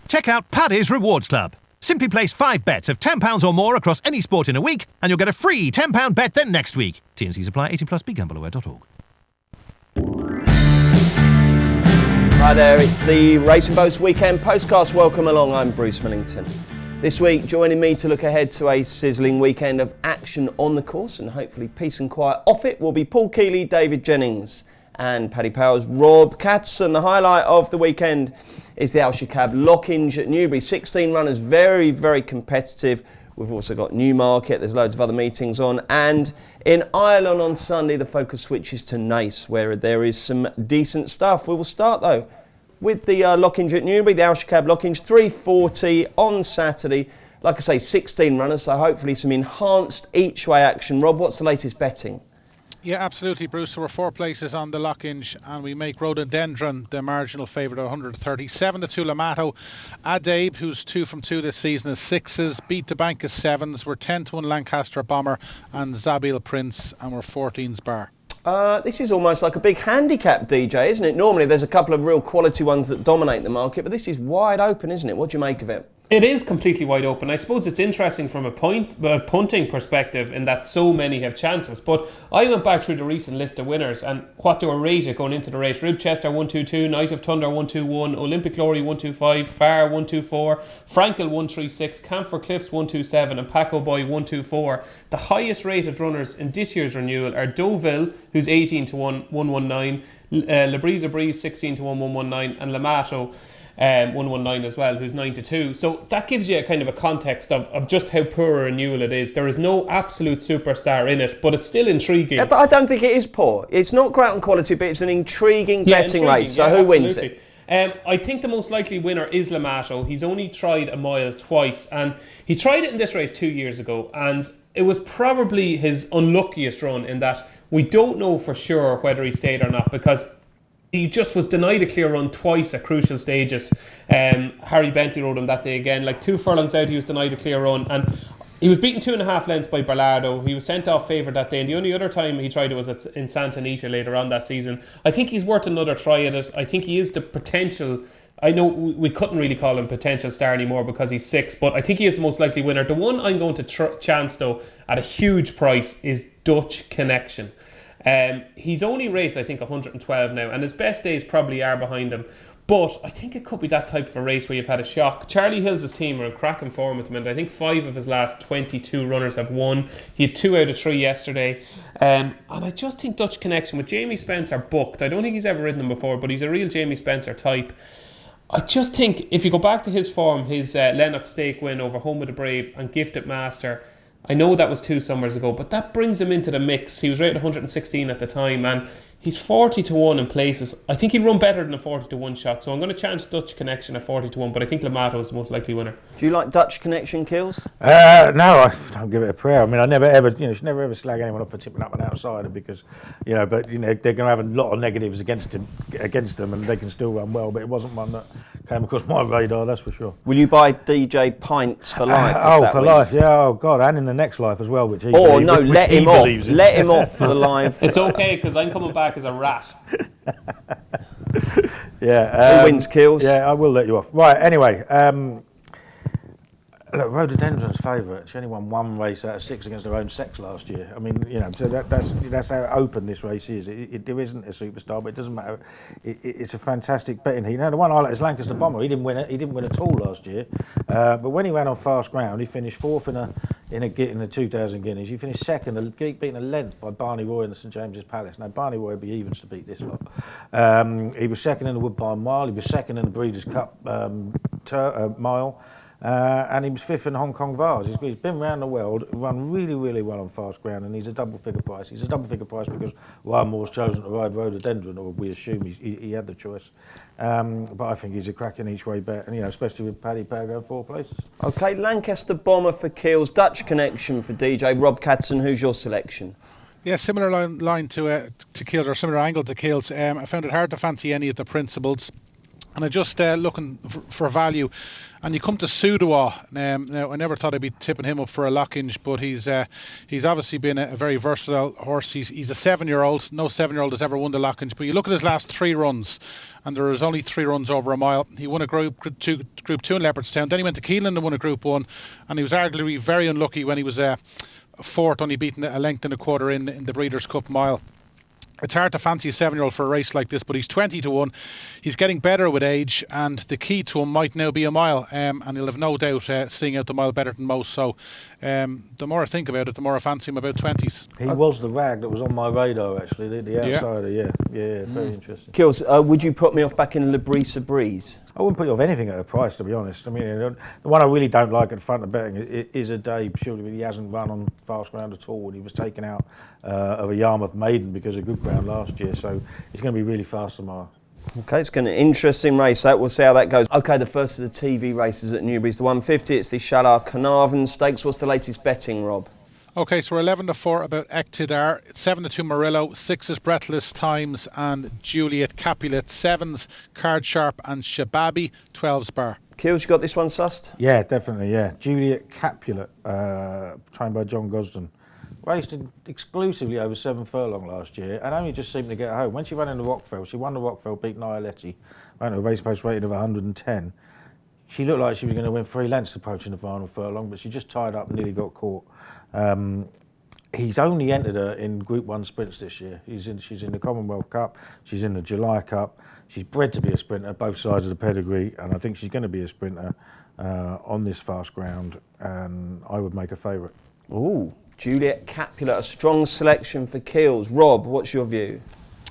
Check out Paddy's Rewards Club. Simply place 5 bets of £10 or more across any sport in a week, and you'll get a free £10 bet then next week. T&Cs apply. 18+. BeGambleAware.org. Hi there, it's the Racing Boats Weekend Postcast. Welcome along, I'm Bruce Millington. This week, joining me to look ahead to a sizzling weekend of action on the course and hopefully peace and quiet off it will be Paul Keeley, David Jennings and Paddy Power's Rob Catson. The highlight of the weekend is the Al-Shakab Lockinge at Newbury. 16 runners, very, very competitive. We've also got Newmarket, there's loads of other meetings on. And in Ireland on Sunday, the focus switches to Naas, where there is some decent stuff. We will start, though, with the Lockinge at Newbury, the Al-Shakab Lockinge, 3:40 on Saturday. Like I say, 16 runners, so hopefully some enhanced each-way action. Rob, what's the latest betting? Yeah, absolutely, Bruce. So we're 4 places on the Lockinge, and we make Rhododendron the marginal favourite at 137 to 2 Lamato. Adabe, who's 2 from 2 this season, is 6s. Beat the Bank is 7s. We're 10 to 1 Lancaster Bomber and Zabil Prince, and we're 14s bar. This is almost like a big handicap, DJ, isn't it? Normally there's a couple of real quality ones that dominate the market, but this is wide open, isn't it? What do you make of it? It is completely wide open. I suppose it's interesting from a punting perspective in that so many have chances. But I went back through the recent list of winners and what they were rated going into the race. Ribchester 122, Knight of Thunder 121, Olympic Glory 125, Far 124, Frankel 136, Camphor Cliffs 127 and Paco Boy 124. The highest rated runners in this year's renewal are Deauville, who's 18 to 119, Le Brise Breeze 16 to 119 and Lamato 119 as well, who's 9 to 2. So that gives you a kind of a context of just how poor a renewal it is. There is no absolute superstar in it, but it's still intriguing. I don't think it is poor. It's not great on quality, but it's an intriguing betting race. So who wins it? I think the most likely winner is Lamato. He's only tried a mile twice, and he tried it in this race 2 years ago, and it was probably his unluckiest run in that we don't know for sure whether he stayed or not, because he just was denied a clear run twice at crucial stages. Harry Bentley rode him that day again. Like 2 furlongs out, he was denied a clear run. And he was beaten 2.5 lengths by Berlardo. He was sent off favourite that day. And the only other time he tried it was in Santa Anita later on that season. I think he's worth another try at it. I think he is the potential. I know we couldn't really call him potential star anymore because he's 6. But I think he is the most likely winner. The one I'm going to chance, though, at a huge price is Dutch Connection. He's only rated, I think, 112 now, and his best days probably are behind him. But I think it could be that type of a race where you've had a shock. Charlie Hill's team are in cracking form with him, and I think 5 of his last 22 runners have won. He had 2 out of 3 yesterday. And I just think Dutch Connection with Jamie Spencer booked. I don't think he's ever ridden him before, but he's a real Jamie Spencer type. I just think if you go back to his form, his Lennox Stake win over Home of the Brave and Gifted Master, I know that was 2 summers ago, but that brings him into the mix. He was rated 116 at the time, and he's 40 to 1 in places. I think he'd run better than a 40 to 1 shot, so I'm going to chance Dutch Connection at 40 to 1, but I think Lamato is the most likely winner. Do you like Dutch Connection, Kills? No, I don't give it a prayer. I mean, I never ever, should never ever slag anyone up for tipping up an outsider because, but they're going to have a lot of negatives against them, and they can still run well. But it wasn't one that came across my radar, that's for sure. Will you buy DJ pints for life? For life, yeah. Oh God, and in the next life as well, which he. Or no, let him off. Let him off for the life. It's okay because I'm coming back as a rat. Yeah. Who wins, Kills? Yeah, I will let you off. Right. Anyway. Look, Rhododendron's favourite. She only won 1 race out of 6 against her own sex last year. I mean, so that's how open this race is. There isn't a superstar, but it doesn't matter. It's a fantastic betting heat. The one I like is Lancaster Bomber. He didn't win it. He didn't win at all last year. But when he ran on fast ground, he finished 4th in the 2,000 guineas. He finished 2nd, beaten a length by Barney Roy in the St James's Palace. Now Barney Roy would be evens to beat this lot. He was 2nd in the Woodbine Mile. He was 2nd in the Breeders' Cup mile. And he was 5th in Hong Kong Vars. He's been around the world, run really, really well on fast ground, and he's a double figure price. He's a double figure price because Ryan Moore's chosen to ride Rhododendron, or we assume he had the choice. But I think he's a cracking each way bet, and especially with Paddy Power going 4 places. Okay, Lancaster Bomber for Kills, Dutch Connection for DJ. Rob Catson, who's your selection? Yeah, similar line to Kills, or similar angle to Kills. I found it hard to fancy any of the principals. And I just looking for value, and you come to Sudawa. Now I never thought I'd be tipping him up for a Lockinge, but he's obviously been a very versatile horse. He's a 7-year-old. No 7-year-old has ever won the Lockinge, but you look at his last 3 runs, and there was only 3 runs over a mile. He won a Group 2 in Leopardstown. Then he went to Keelan and won a Group 1, and he was arguably very unlucky when he was 4th, only beaten a length and a quarter in the Breeders' Cup Mile. It's hard to fancy a 7-year-old for a race like this, but he's 20-1. He's getting better with age, and the key to him might now be a mile, and he'll have no doubt seeing out the mile better than most. So the more I think about it, the more I fancy him about 20s. He was the rag that was on my radar, actually, the outsider, yeah, very interesting. Kills, would you put me off back in Le Brise Breeze? I wouldn't put you off anything at a price, to be honest. I mean, the one I really don't like at the front of betting is a day, purely because he hasn't run on fast ground at all, and he was taken out of a Yarmouth maiden because of good ground last year, so he's going to be really fast tomorrow. Okay, it's going to be an interesting race. We'll see how that goes. Okay, the first of the TV races at Newbury's the 150. It's the Shalar Carnarvon Stakes. What's the latest betting, Rob? Okay, so we're 11-4 about Eqtidar, 7-2 Murillo, 6s Breathless Times and Juliet Capulet, 7s Card Sharp and Shababi, 12s Bar. Keels, you got this one sussed? Yeah, definitely, yeah. Juliet Capulet, trained by John Gosden. Raced exclusively over 7 furlong last year and only just seemed to get home. When she ran in the Rockfell, she won the Rockfell, beat Nialetti, ran a race post rating of 110. She looked like she was going to win 3 lengths approaching the final furlong, but she just tied up and nearly got caught. He's only entered her in Group 1 sprints this year. She's in the Commonwealth Cup, she's in the July Cup. She's bred to be a sprinter, both sides of the pedigree, and I think she's going to be a sprinter on this fast ground, and I would make a favourite. Ooh, Juliet Capulet, a strong selection for Keels. Rob, what's your view?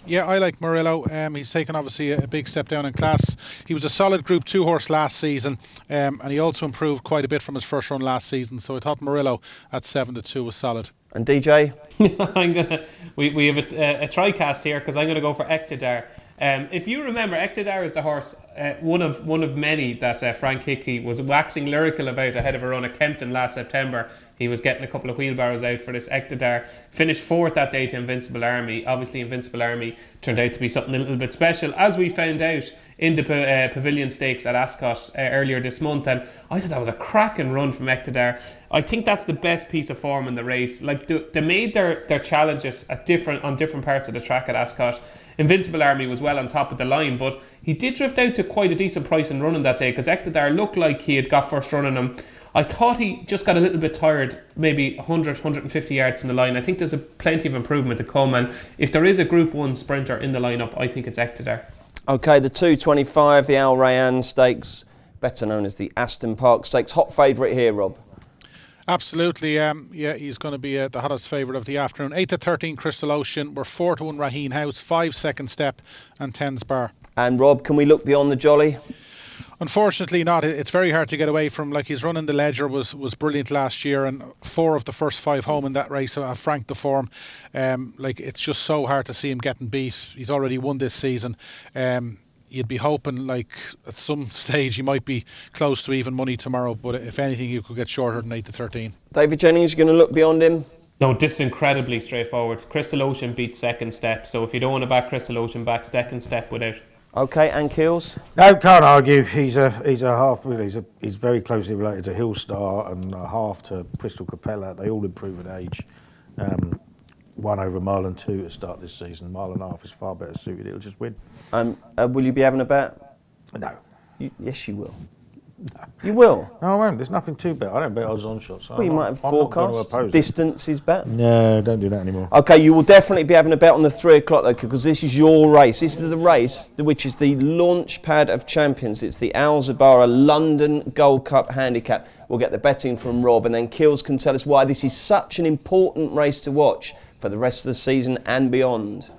Yeah, I like Murillo. He's taken obviously a big step down in class. He was a solid Group 2 horse last season, and he also improved quite a bit from his first run last season. So I thought Murillo at 7-2 was solid. And DJ? We have a TriCast here because I'm going to go for Eqtidar. If you remember, Eqtidar is the horse, one of many that Frank Hickey was waxing lyrical about ahead of a run at Kempton last September. He was getting a couple of wheelbarrows out for this Eqtidar. Finished 4th that day to Invincible Army. Obviously, Invincible Army turned out to be something a little bit special, as we found out in the Pavilion Stakes at Ascot earlier this month. And I thought that was a cracking run from Eqtidar. I think that's the best piece of form in the race. Like they made their challenges on different parts of the track at Ascot. Invincible Army was well on top of the line, but he did drift out to quite a decent price in running that day because Eqtidar looked like he had got first run on him. I thought he just got a little bit tired, maybe 100, 150 yards from the line. I think there's plenty of improvement to come, and if there is a Group 1 sprinter in the lineup, I think it's Eqtidar. Okay, the 225, the Al Rayyan Stakes, better known as the Aston Park Stakes. Hot favourite here, Rob. Absolutely, yeah, he's going to be the hottest favourite of the afternoon. 8-13 Crystal Ocean, we're 4-1 Raheen House, 5 Second Step and 10s Bar. And Rob, can we look beyond the jolly? Unfortunately not. It's very hard to get away from. Like, his run in the Ledger was brilliant last year, and 4 of the first 5 home in that race have franked the form. Like, it's just so hard to see him getting beat. He's already won this season. You'd be hoping, like, at some stage he might be close to even money tomorrow, but if anything, you could get shorter than 8-13. David Jennings, you're going to look beyond him? No, this is incredibly straightforward. Crystal Ocean beat Second Step, so if you don't want to back Crystal Ocean, back Second Step without. Okay, and Keels? No, can't argue. He's a half. Really, he's very closely related to Hillstar and a half to Bristol Capella. They all improve with age. 1 over 1.2 miles to start this season. 1.5 miles is far better suited. It'll just win. Will you be having a bet? No. Yes, you will. You will? No, I won't. There's nothing to bet. I don't bet odds on shots. Well, you might have forecast. Distances bet. No, don't do that anymore. Okay, you will definitely be having a bet on the 3 o'clock though, because this is your race. This is the race which is the launch pad of champions. It's the Al Zabara London Gold Cup Handicap. We'll get the betting from Rob, and then Keels can tell us why this is such an important race to watch for the rest of the season and beyond.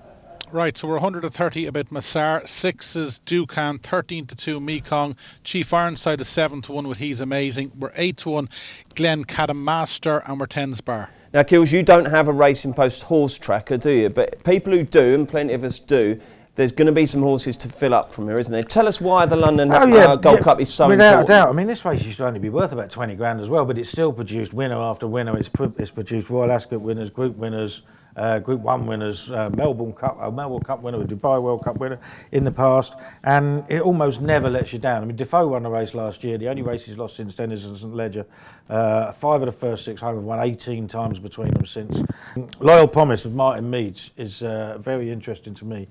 Right, so we're 130 about Massar, 6s Dukan, 13-2 Mekong, Chief Ironside is 7-1 with He's Amazing. We're 8-1 Glen Cadamaster, and we're 10s Bar. Now, Keels, you don't have a Racing Post horse tracker, do you? But people who do, and plenty of us do, there's going to be some horses to fill up from here, isn't there? Tell us why the London Gold Cup is so without important. Without a doubt. I mean, this race used to only be worth about 20 grand as well, but it's still produced winner after winner. It's produced Royal Ascot winners, Group winners, Group 1 winners, Melbourne Cup winner, a Dubai World Cup winner in the past, and it almost never lets you down. I mean, Defoe won the race last year. The only race he's lost since then is in St Ledger. 5 of the first 6 home, have won 18 times between them since. Loyal Promise of Martin Meads is very interesting to me.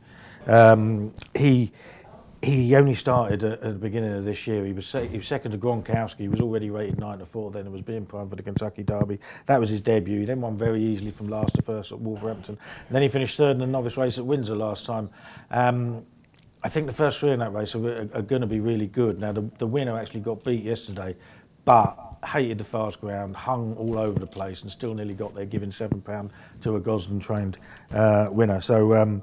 He only started at the beginning of this year. He was second to Gronkowski. He was already rated 9-4 then. It was being primed for the Kentucky Derby. That was his debut. He then won very easily from last to first at Wolverhampton. And then he finished third in the novice race at Windsor last time. I think the first 3 in that race are going to be really good. Now, the winner actually got beat yesterday, but hated the fast ground, hung all over the place, and still nearly got there, giving £7 to a Gosden-trained winner. So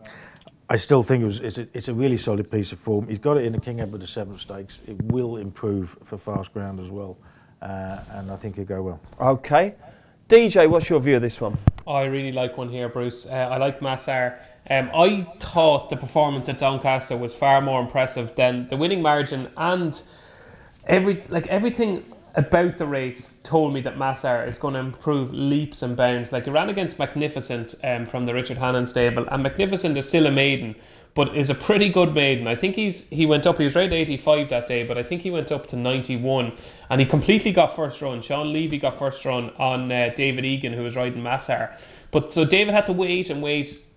I still think it's a really solid piece of form. He's got it in the King Edward VII Stakes. It will improve for fast ground as well, and I think it'll go well. Okay. DJ, what's your view of this one? I really like one here, Bruce. I like Massar. I thought the performance at Doncaster was far more impressive than the winning margin, and everything about the race told me that Massar is going to improve leaps and bounds. Like, he ran against Magnificent from the Richard Hannon stable, and Magnificent is still a maiden, but is a pretty good maiden. I think he went up, he was rated 85 that day, but I think he went up to 91, and he completely got first run. Sean Levy got first run on David Egan, who was riding Massar. But so David had to wait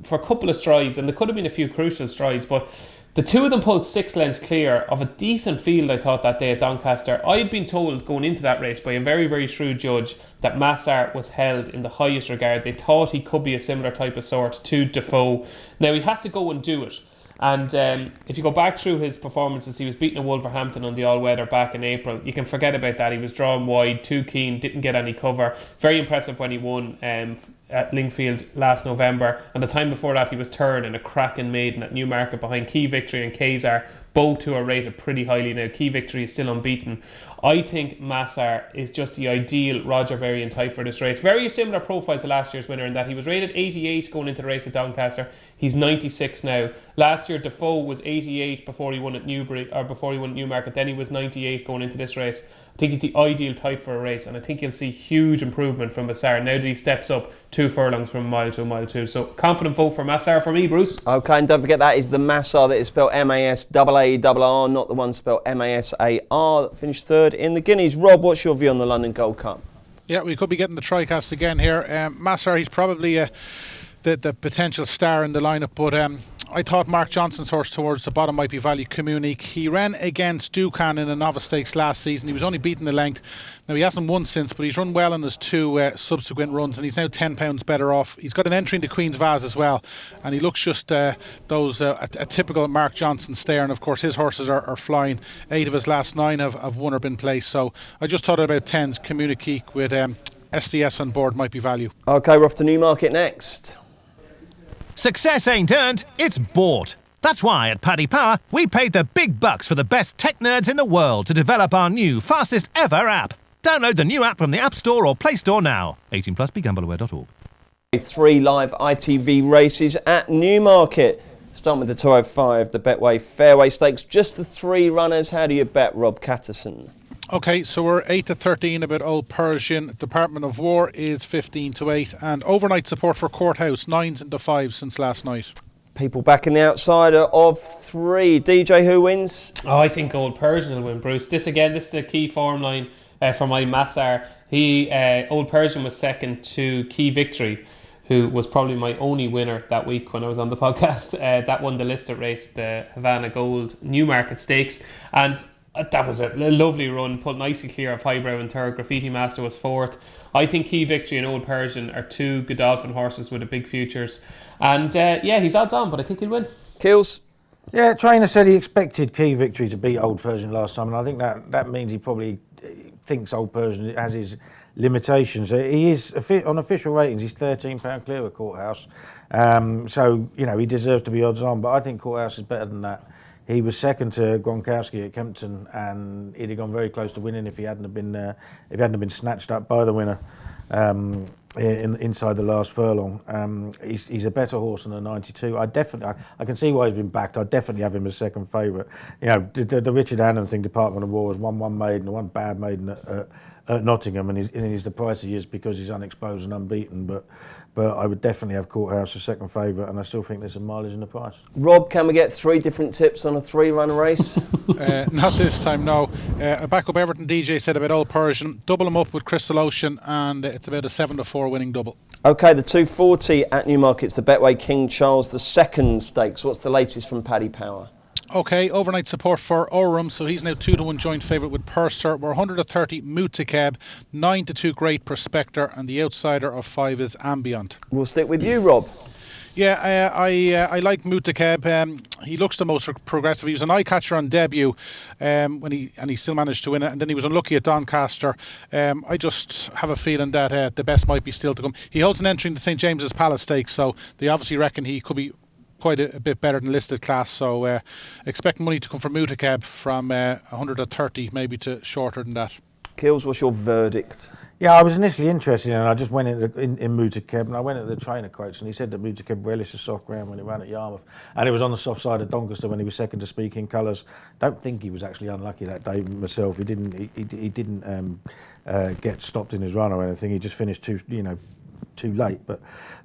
for a couple of strides, and there could have been a few crucial strides, but the two of them pulled 6 lengths clear of a decent field, I thought, that day at Doncaster. I had been told going into that race by a very, very shrewd judge that Massar was held in the highest regard. They thought he could be a similar type of sort to Defoe. Now, he has to go and do it. And if you go back through his performances, he was beaten at Wolverhampton on the all-weather back in April. You can forget about that. He was drawn wide, too keen, didn't get any cover. Very impressive when he won at Lingfield last November, and the time before that he was third in a cracking maiden at Newmarket behind Key Victory and Kazar, both who are rated pretty highly now. Key Victory is still unbeaten. I think Massar is just the ideal Roger Varian type for this race. Very similar profile to last year's winner in that he was rated 88 going into the race at Doncaster. He's 96 now. Last year Defoe was 88 before he won at Newmarket, then he was 98 going into this race. I think he's the ideal type for a race, and I think you'll see huge improvement from Massar now that he steps up 2 furlongs from a mile to a mile 2. So confident vote for Massar for me, Bruce. Okay, and don't forget that is the Massar that is spelled M-A-S-A-A-R, not the one spelled M-A-S-A-R that finished third in the Guineas. Rob, what's your view on the London Gold Cup? Yeah, we could be getting the TriCast again here. Massar, he's probably the potential star in the lineup, but I thought Mark Johnson's horse towards the bottom might be value Communique. He ran against Dukan in the novice stakes last season. He was only beaten the length. Now, he hasn't won since, but he's run well in his 2 subsequent runs, and he's now £10 better off. He's got an entry into Queen's Vase as well, and he looks just a typical Mark Johnson stare, and of course his horses are flying. 8 of his last 9 have won or been placed, so I just thought about 10s. Communique with SDS on board might be value. Okay, we're off to Newmarket next. Success ain't earned, it's bought. That's why at Paddy Power, we paid the big bucks for the best tech nerds in the world to develop our new, fastest ever app. Download the new app from the App Store or Play Store now. 18 plus, begambleaware.org. 3 live ITV races at Newmarket. Starting with the 205, the Betway Fairway Stakes. Just the 3 runners. How do you bet, Rob Catterson? Okay, so we're 8-13 about Old Persian. Department of War is 15-8, and overnight support for Courthouse 9s into 5s since last night. People backing the outsider of 3. DJ, who wins? Oh, I think Old Persian will win, Bruce. This is the key form line for my Massar. Old Persian was second to Key Victory, who was probably my only winner that week when I was on the podcast. That won the listed race, the Havana Gold Newmarket Stakes, and that was a lovely run, put nicely clear of Highbrow in third. Graffiti Master was fourth. I think Key Victory and Old Persian are 2 Godolphin horses with the big futures. And he's odds on, but I think he'll win. Kills? Yeah, trainer said he expected Key Victory to beat Old Persian last time, and I think that means he probably thinks Old Persian has his limitations. He is, on official ratings, he's £13 clear of Courthouse. So, he deserves to be odds on, but I think Courthouse is better than that. He was second to Gronkowski at Kempton, and he'd have gone very close to winning if he hadn't been snatched up by the winner. inside the last furlong. He's a better horse than a 92. I can see why he's been backed. I definitely have him as second favourite. You know, the Richard Annan thing, Department of War, has one maiden, one bad maiden at Nottingham, and he's the price he is because he's unexposed and unbeaten. But I would definitely have Courthouse as second favourite, and I still think there's some mileage in the price. Rob, can we get 3 different tips on a 3-run race? Not this time, no. A backup Everton DJ said about Old Persian. Double him up with Crystal Ocean, and it's about a 7-4 winning double. OK, the 240 at Newmarket's the Betway King Charles II Stakes. What's the latest from Paddy Power? OK, overnight support for Oram, so he's now 2-1 joint favourite with Purser. We're 130 Mutakeb, 9-2 Great Prospector, and the outsider of 5 is Ambient. We'll stick with you, Rob. Yeah, I like Mutakeb. He looks the most progressive. He was an eye catcher on debut when he still managed to win it, and then he was unlucky at Doncaster. I just have a feeling that the best might be still to come. He holds an entry in the St James's Palace Stakes, so they obviously reckon he could be quite a bit better than listed class. So expect money to come from Mutakeb from 130 maybe to shorter than that. Kills, what's your verdict? Yeah, I was initially interested in it. I just went in Mutakeb, and I went at the trainer quotes, and he said that Mutakeb relished the soft ground when he ran at Yarmouth, and it was on the soft side of Doncaster when he was second to Speaking Colours. Don't think he was actually unlucky that day myself. He didn't get stopped in his run or anything. He just finished too late.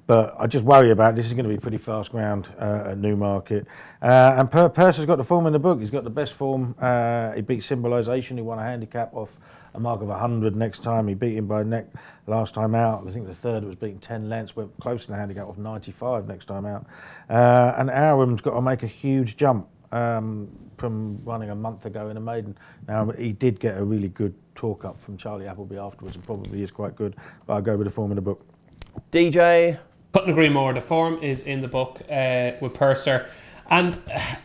But I just worry about this is going to be pretty fast ground at Newmarket. And Purser's got the form in the book. He's got the best form. He beat Symbolisation. He won a handicap off a mark of 100 next time. He beat him by neck last time out. I think the third was beaten 10 lengths, went close to the handicap of 95 next time out. And Aram's got to make a huge jump from running a month ago in a maiden. Now, he did get a really good talk up from Charlie Appleby afterwards, and probably is quite good, but I'll go with the form in the book. DJ? Couldn't agree more. The form is in the book with Purser. And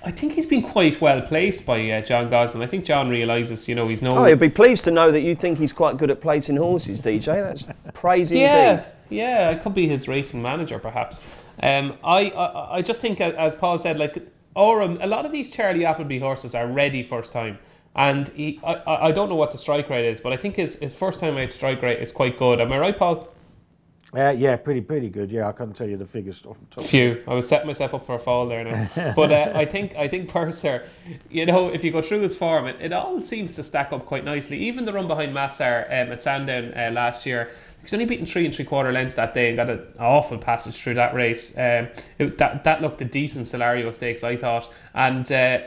I think he's been quite well placed by John Gosling. I think John realises, he's no... Oh, he'll be pleased to know that you think he's quite good at placing horses, DJ. That's praise indeed. Yeah, I could be his racing manager, perhaps. I just think, as Paul said, like, Oram, a lot of these Charlie Appleby horses are ready first time. And I don't know what the strike rate is, but I think his first time out strike rate is quite good. Am I right, Paul? Yeah, pretty good. Yeah, I can't tell you the figures off the top. Phew, I was setting myself up for a fall there now. But I think Purser, if you go through his form, it all seems to stack up quite nicely. Even the run behind Massar at Sandown last year, he's only beaten 3 3/4 lengths that day and got an awful passage through that race. That looked a decent Solario Stakes, I thought. And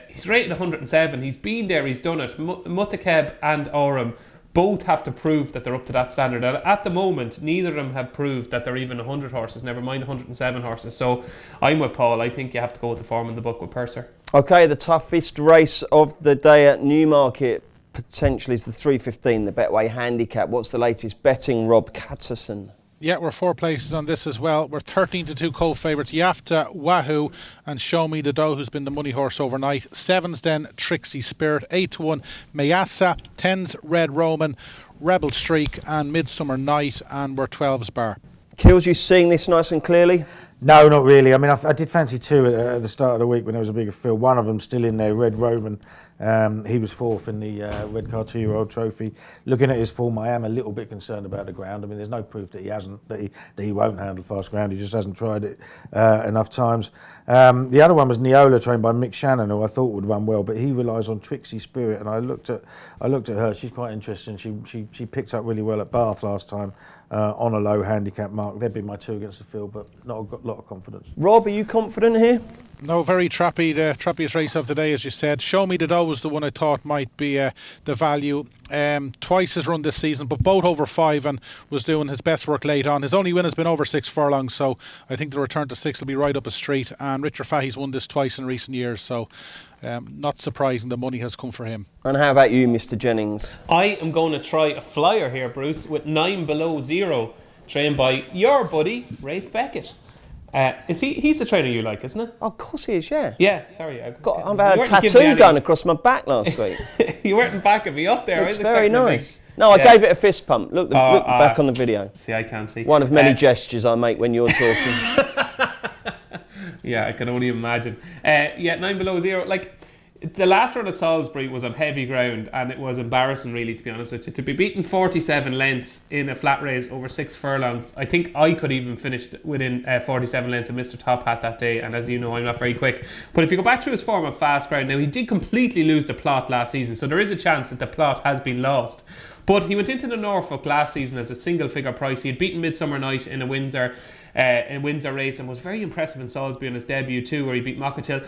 he's rated 107. He's been there, he's done it. Mutakeb and Oram both have to prove that they're up to that standard. At the moment, neither of them have proved that they're even 100 horses, never mind 107 horses. So I'm with Paul. I think you have to go with the form in the book with Purser. OK, the toughest race of the day at Newmarket potentially is the 3:15, the Betway Handicap. What's the latest betting, Rob Catterson? Yeah, we're 4 places on this as well. We're 13-2 co-favourites, Yafta, Wahoo and Show Me the Dough, who's been the money horse overnight. 7's then Trixie Spirit, 8-1 Mayasa, 10's Red Roman, Rebel Streak and Midsummer Night, and we're 12's Bar. Kills, you seeing this nice and clearly? No, not really. I mean, I did fancy 2 at the start of the week when there was a bigger field. One of them still in there, Red Roman. He was 4th in the Red Car 2-year-old trophy. Looking at his form, I am a little bit concerned about the ground. I mean, there's no proof that he hasn't, that he won't handle fast ground. He just hasn't tried it enough times. The other one was Neola, trained by Mick Shannon, who I thought would run well, but he relies on Trixie Spirit. And I looked at her. She's quite interesting. She picked up really well at Bath last time on a low handicap mark. They'd be my 2 against the field, but not a lot of confidence. Rob, are you confident here? No, very trappy. The trappiest race of the day, as you said. Show Me the Dough was the one I thought might be the value. Twice has run this season, but both over 5 and was doing his best work late on. His only win has been over 6 furlongs, so I think the return to 6 will be right up a street. And Richard Fahey's won this twice in recent years, so not surprising the money has come for him. And how about you, Mr. Jennings? I am going to try a flyer here, Bruce, with 9 Below Zero, trained by your buddy, Rafe Beckett. He's the trainer you like, isn't it? Oh, of course he is, yeah. Yeah, sorry. I've had a tattoo done across my back last week. You weren't backing me up there. It's very nice. No, I gave it a fist pump. Look back on the video. See, I can't see. One of many gestures I make when you're talking. Yeah, I can only imagine. 9 Below Zero. Like, the last run at Salisbury was on heavy ground, and it was embarrassing, really, to be honest with you. To be beaten 47 lengths in a flat race over 6 furlongs, I think I could even finish within 47 lengths of Mr. Top Hat that day, and as you know, I'm not very quick. But if you go back to his form of fast ground, now he did completely lose the plot last season, so there is a chance that the plot has been lost. But he went into the Norfolk last season as a single-figure price. He had beaten Midsummer Night in a Windsor race, and was very impressive in Salisbury on his debut too, where he beat Mockatil.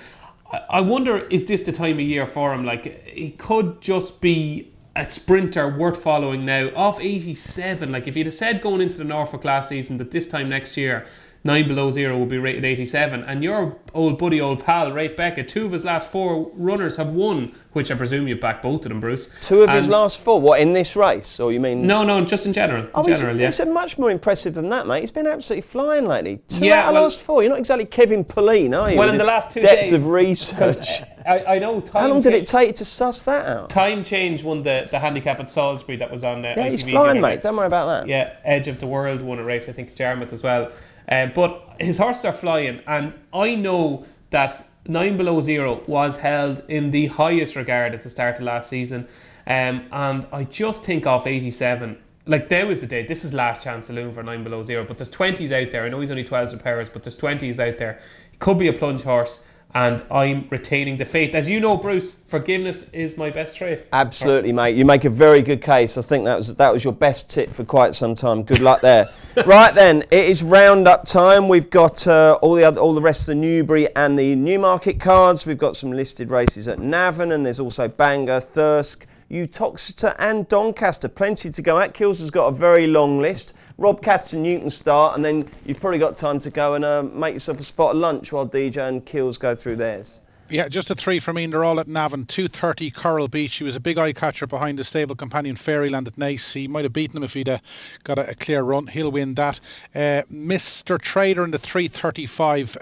I wonder, is this the time of year for him? Like, he could just be a sprinter worth following now. Off 87, like if you'd have said going into the Norfolk last season that this time next year 9 Below Zero will be rated 87, and your old buddy, old pal, Rafe Beckett, 2 of his last 4 runners have won, which I presume you've backed both of them, Bruce. 2 of his last 4? What, in this race? Or you mean... No, just in general. He's much more impressive than that, mate. He's been absolutely flying lately. 2 out of the last 4. You're not exactly Kevin Pauline, are you? Well, in the last 2 depth days... of research. I know. How long did it take to suss that out? Time Change won the handicap at Salisbury that was on ITV. Yeah, he's flying, mate. Don't worry about that. Yeah, Edge of the World won a race, I think, at Jarmouth as well. But his horses are flying, and I know that 9 Below Zero was held in the highest regard at the start of last season, and I just think off 87, like there was the day, this is last chance saloon for 9 Below Zero, but there's 20s out there. I know he's only 12s with powers, but there's 20s out there. He could be a plunge horse, and I'm retaining the faith. As you know, Bruce, forgiveness is my best trait. Absolutely, mate. You make a very good case. I think that was your best tip for quite some time. Good luck there. Right then, it is roundup time. We've got all the rest of the Newbury and the Newmarket cards. We've got some listed races at Navan, and there's also Bangor, Thirsk, Uttoxeter and Doncaster. Plenty to go at. Kills has got a very long list. Rob Katz and Newton start, and then you've probably got time to go and make yourself a spot of lunch while DJ and Kills go through theirs. Yeah, just a 3 for me, and they're all at Navan. 2:30 Coral Beach. He was a big eye catcher behind his stable companion Fairyland at Nace. He might have beaten him if he'd got a clear run. He'll win that. Mr. Trader in the 3:35.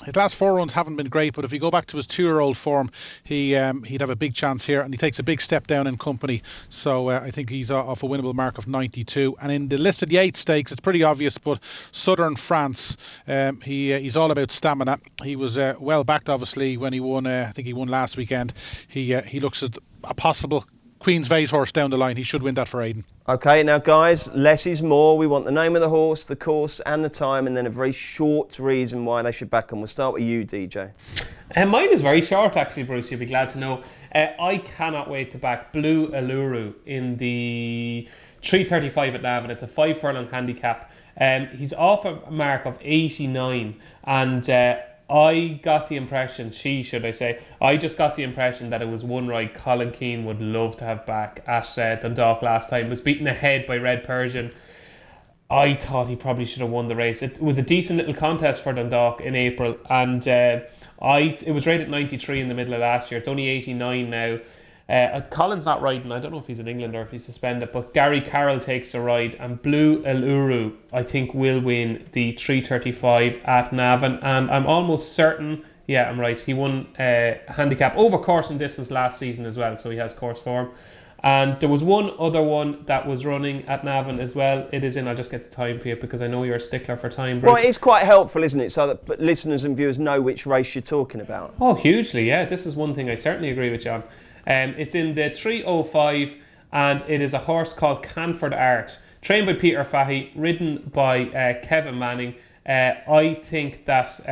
His last 4 runs haven't been great, but if you go back to his 2-year-old form, he'd have a big chance here, and he takes a big step down in company. So I think he's off a winnable mark of 92. And in the listed Yates Stakes, it's pretty obvious, but Southern France, he's all about stamina. He was well backed, obviously, when he won. I think he won last weekend. He looks at a possible Queen's Vase horse down the line. He should win that for Aidan. Okay, now guys, less is more. We want the name of the horse, the course and the time, and then a very short reason why they should back him. We'll start with you, DJ. Mine is very short, actually, Bruce. You'll be glad to know. I cannot wait to back Blue Alluru in the 3:35 at Navan. It's a 5 furlong handicap. He's off a mark of 89, and I got the impression, I just got the impression that it was one ride Colin Keane would love to have back at Dundalk last time. Was beaten ahead by Red Persian. I thought he probably should have won the race. It was a decent little contest for Dundalk in April, and it was rated 93 in the middle of last year. It's only 89 now. Colin's not riding. I don't know if he's in England or if he's suspended, but Gary Carroll takes the ride, and Blue Alluru, I think, will win the 3:35 at Navan, and I'm almost certain, yeah, I'm right, he won handicap over course and distance last season as well, so he has course form. And there was one other one that was running at Navan as well. It is in, I'll just get the time for you because I know you're a stickler for time, Bruce. Well, it's quite helpful, isn't it, so that listeners and viewers know which race you're talking about. Oh, hugely, yeah. This is one thing I certainly agree with John. It's in the 3:05, and it is a horse called Canford Art, trained by Peter Fahey, ridden by Kevin Manning. I think that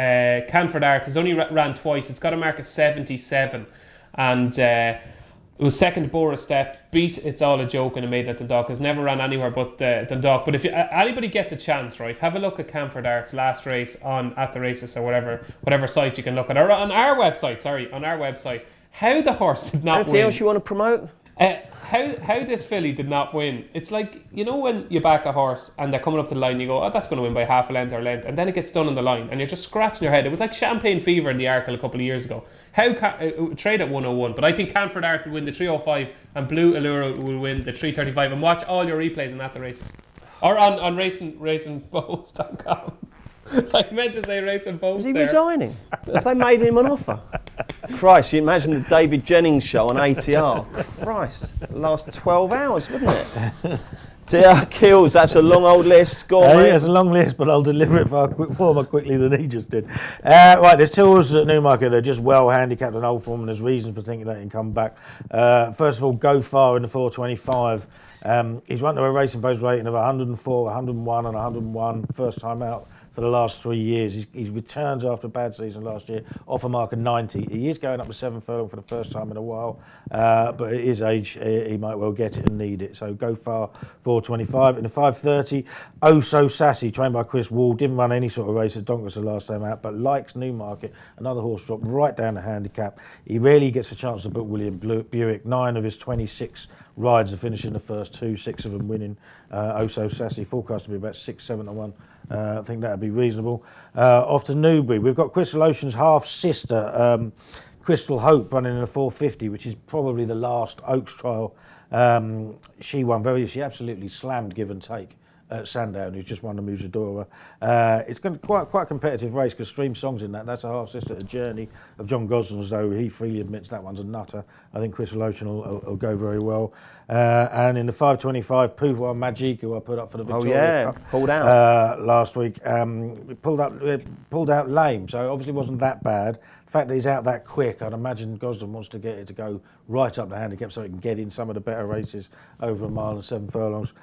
Canford Art has only ran twice. It's got a mark of 77, and it was second to Bora Step, beat It's All a Joke in a maiden at Dundalk. Has never ran anywhere but Dundalk. But if anybody gets a chance, right, have a look at Canford Art's last race at the races or whatever site you can look at, or on our website. How the horse did not win. Anything else you want to promote? How this filly did not win. It's like, you know, when you back a horse and they're coming up to the line, you go, oh, that's going to win by half a length or a length, and then it gets done on the line and you're just scratching your head. It was like Champagne Fever in the Arkle a couple of years ago. Trade at 101, but I think Canford Art will win the 3:05 and Blue Allure will win the 3:35, and watch all your replays on at the races. Or on racingpost.com. I meant to say Racing Post. Was he resigning? Have they made him an offer? Christ, you imagine the David Jennings show on ATR. Christ, last 12 hours, wouldn't it? DR Kills, that's a long old list. Go on, mate. It's a long list, but I'll deliver it far more quickly than he just did. Right, there's two horses at Newmarket that are just well handicapped in old form, and there's reasons for thinking they can come back. First of all, Go Far in the 425. He's run to a racing post rating of 104, 101 and 101 first time out for the last 3 years. He returns after a bad season last year off a mark of 90. He is going up to 7 furlong for the first time in a while, but at his age, he might well get it and need it. So Go Far, 425. In the 530, Oh So Sassy, trained by Chris Wall, didn't run any sort of race at Doncaster the last time out, but likes Newmarket. Another horse dropped right down the handicap. He rarely gets a chance to book William Buick. 9 of his 26 rides are finishing the first 2, 6 of them winning. Oh So Sassy, forecast to be about 6-7 to 1. I think that would be reasonable. Off to Newbury, we've got Crystal Ocean's half-sister, Crystal Hope, running in a 450, which is probably the last Oaks trial. She absolutely slammed Give and Take at Sandown, who's just won the Musadora. It's going to be quite a competitive race because Stream Song's in that. That's a half-sister, A Journey of John Gosden's, though he freely admits that one's a nutter. I think Crystal Ocean will go very well. And in the 525, Pouvoir Magique, who I put up for the Victoria Cup, pulled out last week, pulled out lame, so it obviously wasn't that bad. The fact that he's out that quick, I'd imagine Gosden wants to get it to go right up the handicap so he can get in some of the better races over a mile and 7 furlongs.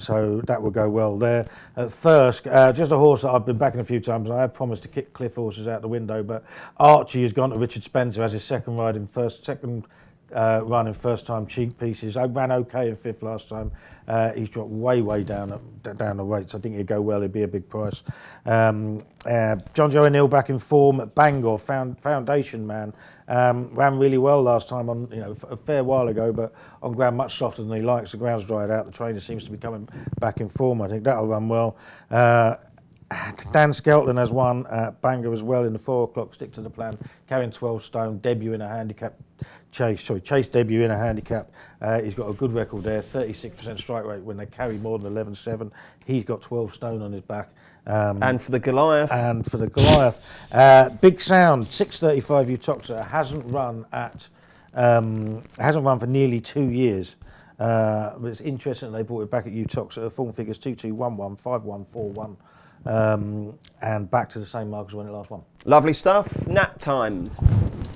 So that will go well there. At Thirsk, just a horse that I've been backing a few times, and I have promised to kick Cliff horses out the window, but Archie has gone to Richard Spencer as his second run in first time cheek pieces. I ran okay in 5th last time. He's dropped way down the rates. I think he'd go well. He'd be a big price. John Joe O'Neill back in form at Bangor. Foundation Man ran really well last time on a fair while ago, but on ground much softer than he likes. The ground's dried out. The trainer seems to be coming back in form. I think that'll run well. Dan Skelton has won at Bangor as well in the 4 o'clock, stick to the plan, carrying 12 stone, debut in a handicap. Chase debut in a handicap. He's got a good record there, 36% strike rate when they carry more than 11.7. He's got 12 stone on his back. And for the Goliath. Big Sound, 635 Utoxa, hasn't run for nearly 2 years. But it's interesting they brought it back at Utoxa. Form figures 2211, 5141. And back to the same mark as when it last won. Lovely stuff. Nap time.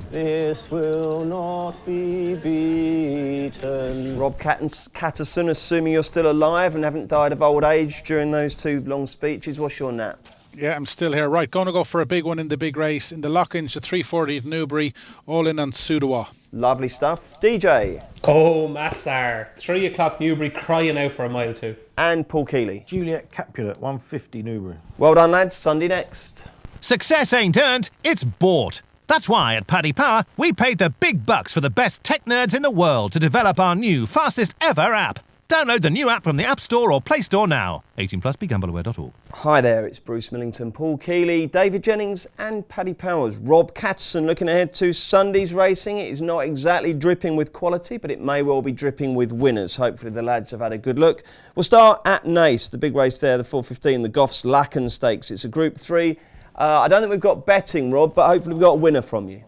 This will not be beaten. Rob Catterson, assuming you're still alive and haven't died of old age during those 2 long speeches, what's your nap? Yeah, I'm still here. Right, going to go for a big one in the big race. In the Lockinge, the 340 at Newbury, all in on Sudawa. Lovely stuff. DJ. Oh, Massar. 3 o'clock Newbury, crying out for a mile 2. And Paul Keeley. Juliet Capulet, 150 Newbury. Well done, lads. Sunday next. Success ain't earned, it's bought. That's why at Paddy Power, we paid the big bucks for the best tech nerds in the world to develop our new, fastest ever app. Download the new app from the App Store or Play Store now. 18 plus, begambleaware.org. Hi there, it's Bruce Millington, Paul Keeley, David Jennings and Paddy Powers. Rob Catterson looking ahead to Sunday's racing. It is not exactly dripping with quality, but it may well be dripping with winners. Hopefully the lads have had a good look. We'll start at Naas, the big race there, the 4:15, the Goffs Lacken Stakes. It's a Group 3. I don't think we've got betting, Rob, but hopefully we've got a winner from you.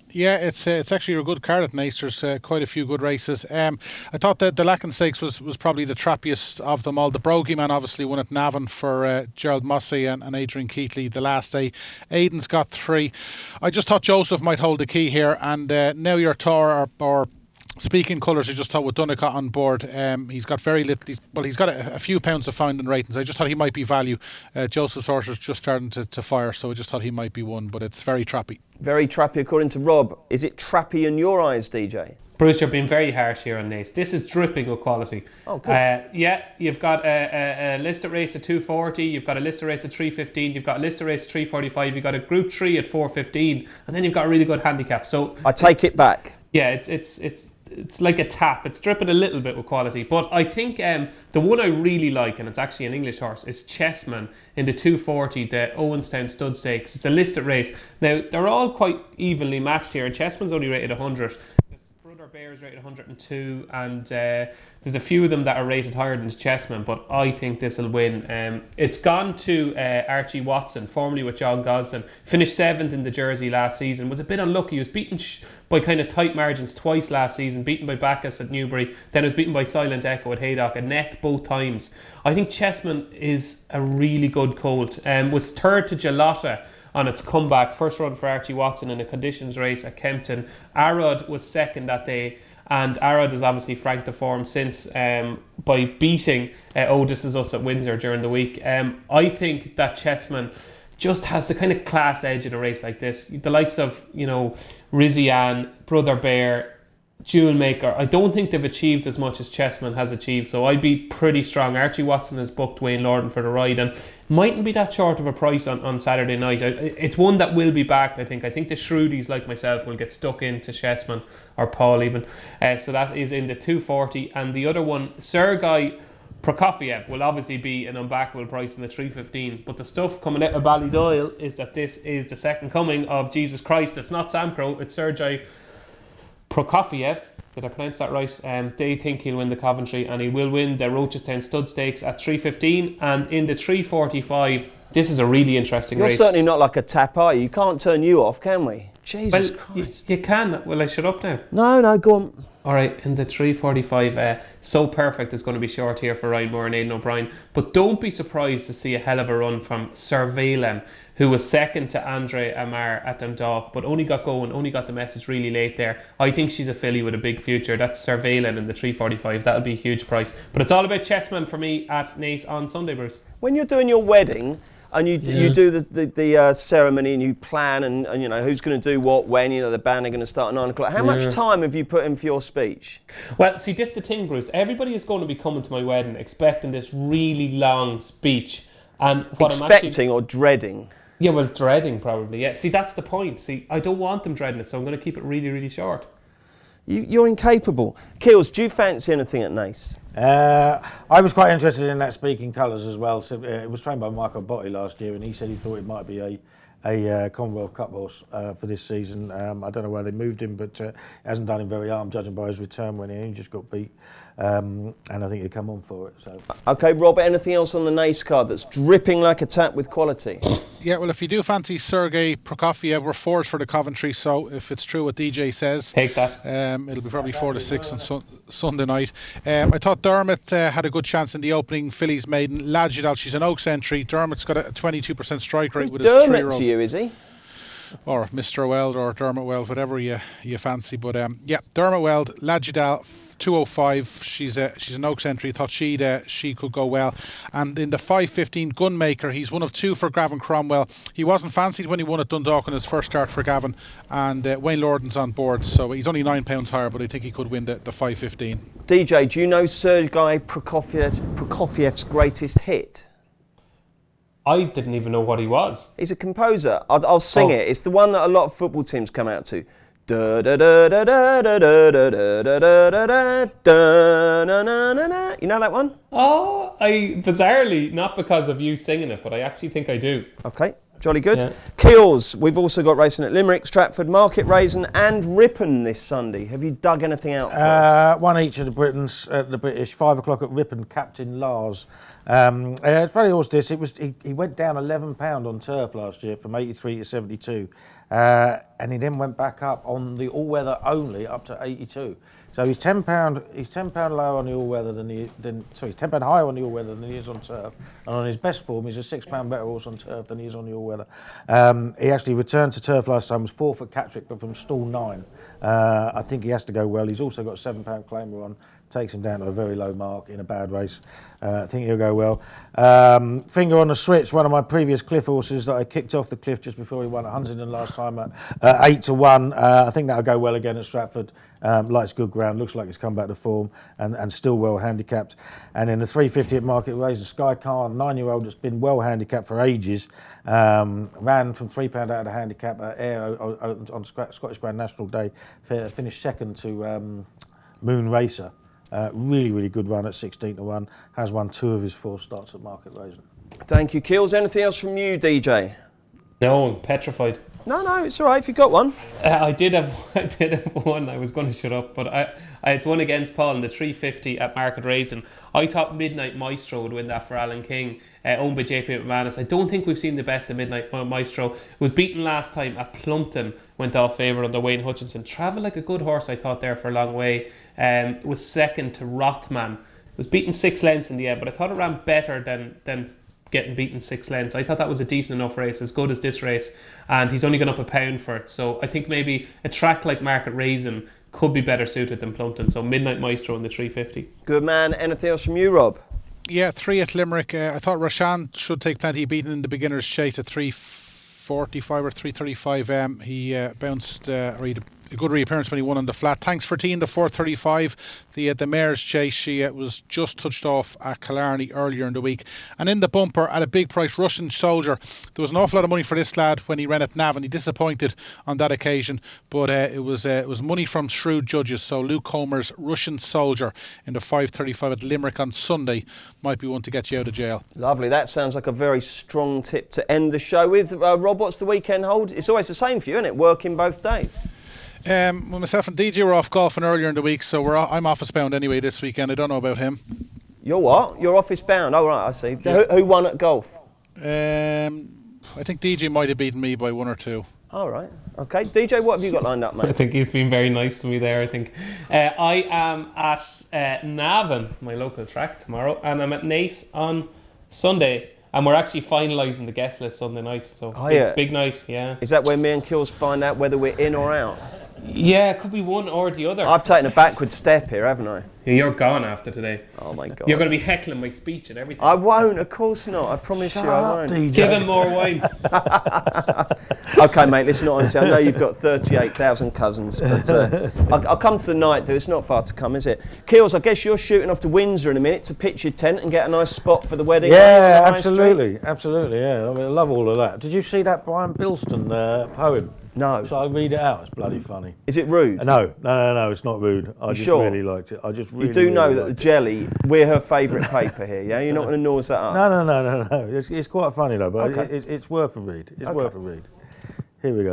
Yeah, it's actually a good card at Naas. There's quite a few good races. I thought that the Lacken Stakes was probably the trappiest of them all. The Brogy Man obviously won at Navan for Gerald Mossey and Adrian Keatley the last day. Aiden's got 3. I just thought Joseph might hold the key here, and Now Your Tor or Speaking Colours, I just thought with Dunica on board, he's got very little. He's got a few pounds of founding ratings. I just thought he might be value. Joseph's horse is just starting to fire, so I just thought he might be one, but it's very trappy. Very trappy according to Rob. Is it trappy in your eyes, DJ? Bruce, you're being very harsh here on Naas. This is dripping with quality. Oh, good. You've got a listed race at 240, you've got a listed race at 315, you've got a listed race at 345, you've got a Group 3 at 415, and then you've got a really good handicap. So I take it back. Yeah, it's like a tap. It's dripping a little bit with quality. But I think the one I really like, and it's actually an English horse, is Chessman in the 240, the Owenstown Stud Stakes. It's a listed race. Now, they're all quite evenly matched here, and Chessman's only rated 100. His brother Brother Bear is rated 102, and there's a few of them that are rated higher than Chessman, but I think this will win. It's gone to Archie Watson, formerly with John Gosden. Finished 7th in the Jersey last season. Was a bit unlucky. He was beaten by kind of tight margins twice last season. Beaten by Bacchus at Newbury. Then was beaten by Silent Echo at Haydock. A neck both times. I think Chessman is a really good colt. Was third to Gelata on its comeback. First run for Archie Watson in a conditions race at Kempton. Arod was second that day, and Arod has obviously franked the form since by beating This Is Us at Windsor during the week. I think that Chessman just has the kind of class edge in a race like this. The likes of, Rizian, Brother Bear, Jewel Maker, I don't think they've achieved as much as Chessman has achieved, so I'd be pretty strong. Archie Watson has booked Wayne Lorden for the ride and mightn't be that short of a price on Saturday night. It's one that will be backed, I think. I think the Shrewdies, like myself, will get stuck into Chessman, or Paul even. So that is in the 240, and the other one, Sergei Prokofiev, will obviously be an unbackable price in the 315, but the stuff coming out of Ballydoyle is that this is the second coming of Jesus Christ. It's not Sam Crow, it's Sergei Prokofiev. Did I pronounce that right? They think he'll win the Coventry, and he will win the Rochestown Stud Stakes at 315, and in the 345, this is a really interesting race. You're certainly not like a tap, are you? You can't turn you off, can we? Jesus Christ. You can. Will I shut up now? No, go on. Alright, in the 345, So Perfect is going to be short here for Ryan Moore and Aidan O'Brien. But don't be surprised to see a hell of a run from Surveillance, who was second to Andre Amar at Dundalk, but only got the message really late there. I think she's a filly with a big future. That's Surveillance in the 345. That'll be a huge price. But it's all about Chessman for me at Naas on Sunday, Bruce. When you're doing your wedding, and you do the ceremony, and you plan, and who's going to do what when, the band are going to start at 9 o'clock. How much time have you put in for your speech? Well, see, this is the thing, Bruce. Everybody is going to be coming to my wedding expecting this really long speech. And what expecting or dreading? Yeah, well, dreading probably. Yeah, see, that's the point. See, I don't want them dreading it, so I'm going to keep it really, really short. You're incapable. Kills, do you fancy anything at Naas? I was quite interested in that Speaking Colours as well. So, it was trained by Michael Botti last year, and he said he thought it might be a Commonwealth Cup horse for this season. I don't know where they moved him, but hasn't done him very harm, judging by his return when he just got beat. And I think he'd come on for it. So. OK, Robert, anything else on the Naas card that's dripping like a tap with quality? Yeah, well, if you do fancy Sergei Prokofiev, we're fourth for the Coventry, so if it's true what DJ says, take that. It'll be probably 4 to 6 on Sunday night. I thought Dermot had a good chance in the opening fillies maiden. Ladjidal, she's an Oaks entry. Dermot's got a 22% strike rate with his 3-year-old. Dermot to you, is he? Or Mr. Weld or Dermot Weld, whatever you fancy. But Dermot Weld, Ladjidal, 205. She's an Oaks entry. Thought she could go well. And in the 515 Gunmaker, he's one of two for Gavin Cromwell. He wasn't fancied when he won at Dundalk in his first start for Gavin, and Wayne Lorden's on board, so he's only £9 higher, but I think he could win the 515. DJ, do you know Sergei Prokofiev's greatest hit? I didn't even know what he was. He's a composer. I'll sing it. It's the one that a lot of football teams come out to. Da da da da da da da da da da da da da. You know that one? Oh, bizarrely, not because of you singing it, but I actually think I do. Okay, jolly good. Yeah. Keels, we've also got racing at Limerick, Stratford, Market Raisin and Ripon this Sunday. Have you dug anything out for us? One each of the British, 5 o'clock at Ripon, Captain Lars. It's very horse this. He went down £11 on turf last year from 83 to 72. And he then went back up on the all-weather only up to 82. So he's £10. He's £10 lower on the all-weather he's £10 higher on the all-weather than he is on turf. And on his best form, he's a £6 better horse on turf than he is on the all-weather. He actually returned to turf last time. Was 4th at Catterick, but from stall 9. I think he has to go well. He's also got a £7 claimer on. Takes him down to a very low mark in a bad race. I think he'll go well. Finger on the Switch, one of my previous cliff horses that I kicked off the cliff just before he won at Huntingdon last time at 8 to 1. I think that'll go well again at Stratford. Likes good ground, looks like it's come back to form and still well handicapped. And in the 350 at Market Raisin, Sky Khan, 9-year-old that's been well handicapped for ages, ran from £3 out of the handicap at Ayr on Scottish Grand National Day, finished second to Moon Racer. Really, really good run at 16 to 1. Has won 2 of his 4 starts at Market Raisin. Thank you, Keels. Anything else from you, DJ? No, I'm petrified. No, it's all right if you got one. I did have one. I was going to shut up, but I had one against Paul in the 350 at Market Raising. I thought Midnight Maestro would win that for Alan King, owned by JP McManus. I don't think we've seen the best of Midnight Maestro. It was beaten last time at Plumpton, went off favourite under Wayne Hutchinson. Travelled like a good horse, I thought, there for a long way. Was second to Rothman. It was beaten 6 lengths in the end, but I thought it ran better than getting beaten 6 lengths. I thought that was a decent enough race, as good as this race, and he's only gone up £1 for it. So I think maybe a track like Market Raising could be better suited than Plumpton. So Midnight Maestro in the 350. Good man. Anything else from you, Rob? Yeah, 3 at Limerick. I thought Roshan should take plenty of beating in the beginner's chase at 3:45 or 3:35. He bounced, or he had a good reappearance when he won on the flat. Thanks for teeing the 4:35. The mare's chase, she was just touched off at Killarney earlier in the week. And in the bumper at a big price, Russian Soldier. There was an awful lot of money for this lad when he ran at Navan. He disappointed on that occasion, but it was money from shrewd judges. So Luke Homer's Russian Soldier in the 5:35 at Limerick on Sunday might be one to get you out of jail. Lovely. That sounds like a very strong tip to end the show with. Rob, what's the weekend hold? It's always the same for you, isn't it? Working both days. Well, myself and DJ were off golfing earlier in the week, so I'm office bound anyway this weekend. I don't know about him. You're what? You're office bound? Oh, right, I see. Yeah. Who won at golf? I think DJ might have beaten me by 1 or 2. All right. Okay. DJ, what have you got lined up, mate? I think he's been very nice to me there, I think. I am at Navan, my local track, tomorrow, and I'm at Naas on Sunday. And we're actually finalising the guest list Sunday night. So big night, yeah. Is that where me and Kills find out whether we're in or out? Yeah, it could be one or the other. I've taken a backward step here, haven't I? Yeah, you're gone after today. Oh my God. You're going to be heckling my speech and everything. I won't, of course not. I promise you I won't. DJ. Give him more wine. Okay, mate, listen, honestly, I know you've got 38,000 cousins, but I'll come to the night, do. It's not far to come, is it? Keels, I guess you're shooting off to Windsor in a minute to pitch your tent and get a nice spot for the wedding. Yeah, absolutely, yeah. I mean, I love all of that. Did you see that Brian Bilston poem? No. Shall I read it out? It's bloody funny. Is it rude? No, it's not rude. I just sure? really liked it. You do know that the jelly, we're her favourite paper here, yeah? You're not going to nose that up? No. It's quite funny though, but okay. it's worth a read. It's worth a read. Here we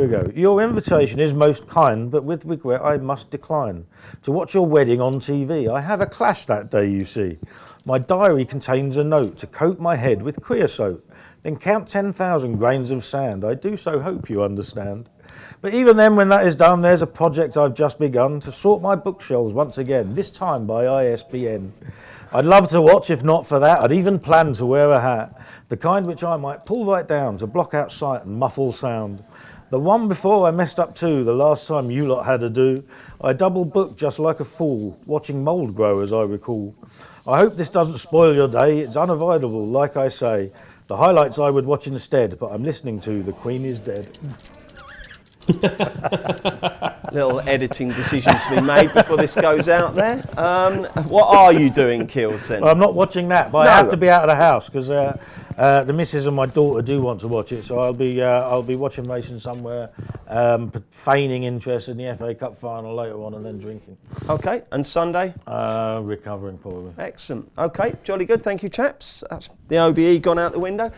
go. Your invitation is most kind, but with regret I must decline. To watch your wedding on TV, I have a clash that day, you see. My diary contains a note to coat my head with creosote, then count 10,000 grains of sand. I do so hope you understand. But even then, when that is done, there's a project I've just begun to sort my bookshelves once again, this time by ISBN. I'd love to watch, if not for that, I'd even plan to wear a hat, the kind which I might pull right down to block out sight and muffle sound. The one before I messed up too, the last time you lot had a do. I double booked just like a fool, watching mould grow as I recall. I hope this doesn't spoil your day, it's unavoidable, like I say. The highlights I would watch instead, but I'm listening to The Queen is Dead. Little editing decision to be made before this goes out there. What are you doing, Kills, then? Well, I'm not watching that, but I have to be out of the house because the missus and my daughter do want to watch it. So I'll be watching racing somewhere, feigning interest in the FA Cup final later on, and then drinking. Okay, and Sunday? Recovering probably. Excellent. Okay, jolly good. Thank you, chaps. That's the OBE gone out the window.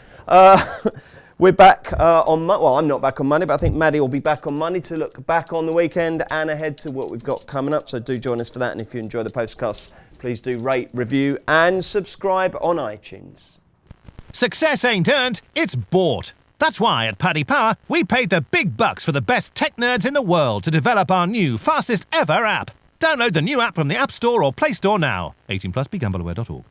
We're back on Monday. Well, I'm not back on Monday, but I think Maddie will be back on Monday to look back on the weekend and ahead to what we've got coming up. So do join us for that. And if you enjoy the podcast, please do rate, review and subscribe on iTunes. Success ain't earned, it's bought. That's why at Paddy Power, we paid the big bucks for the best tech nerds in the world to develop our new fastest ever app. Download the new app from the App Store or Play Store now. 18+, begambleaware.org.